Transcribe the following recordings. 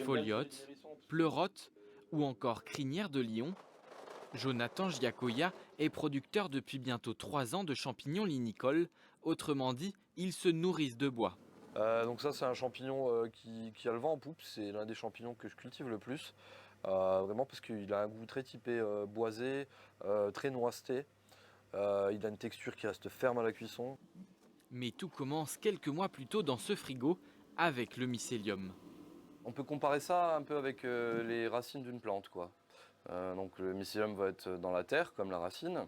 Foliote, pleurote ou encore crinière de lion, Jonathan Giacoya est producteur depuis bientôt 3 ans de champignons linicoles, autrement dit, ils se nourrissent de bois. Donc ça c'est un champignon qui a le vent en poupe, c'est l'un des champignons que je cultive le plus. Vraiment parce qu'il a un goût très typé boisé, très noisseté. Il a une texture qui reste ferme à la cuisson. Mais tout commence quelques mois plus tôt dans ce frigo avec le mycélium. On peut comparer ça un peu avec les racines d'une plante, quoi. Donc le mycélium va être dans la terre comme la racine,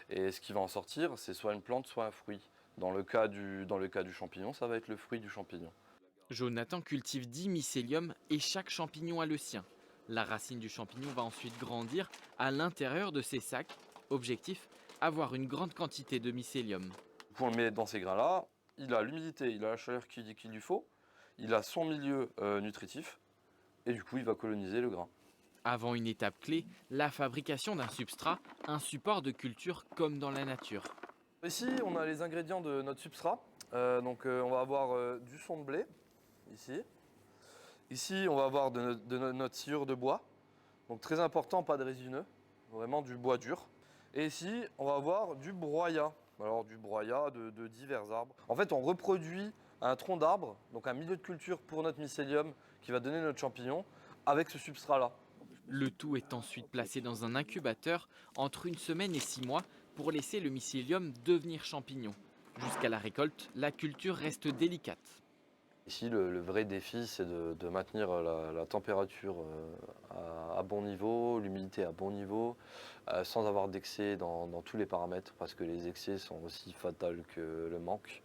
et ce qui va en sortir, c'est soit une plante, soit un fruit. Dans le cas du champignon, ça va être le fruit du champignon. Jonathan cultive 10 mycéliums et chaque champignon a le sien. La racine du champignon va ensuite grandir à l'intérieur de ces sacs. Objectif, avoir une grande quantité de mycélium. On le met dans ces grains-là, il a l'humidité, il a la chaleur qu'il lui faut, il a son milieu nutritif, et du coup il va coloniser le grain. Avant une étape clé, la fabrication d'un substrat, un support de culture comme dans la nature. Ici on a les ingrédients de notre substrat. On va avoir du son de blé, ici. Ici on va avoir notre sciure de bois, donc très important, pas de résineux, vraiment du bois dur. Et ici on va avoir du broyat, alors du broyat de divers arbres. En fait on reproduit un tronc d'arbre, donc un milieu de culture pour notre mycélium qui va donner notre champignon, avec ce substrat-là. Le tout est ensuite placé dans un incubateur entre 1 semaine et 6 mois pour laisser le mycélium devenir champignon. Jusqu'à la récolte, la culture reste délicate. Ici, le vrai défi, c'est de maintenir la température à bon niveau, l'humidité à bon niveau, sans avoir d'excès dans tous les paramètres, parce que les excès sont aussi fatals que le manque.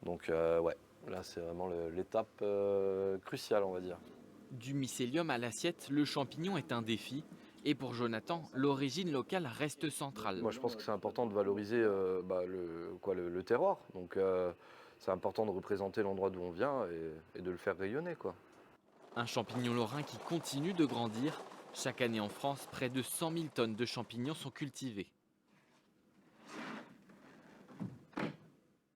Donc ouais, là c'est vraiment l'étape cruciale, on va dire. Du mycélium à l'assiette, le champignon est un défi. Et pour Jonathan, l'origine locale reste centrale. Moi je pense que c'est important de valoriser le terroir. Donc c'est important de représenter l'endroit d'où on vient et de le faire rayonner, quoi. Un champignon lorrain qui continue de grandir. Chaque année en France, près de 100 000 tonnes de champignons sont cultivées.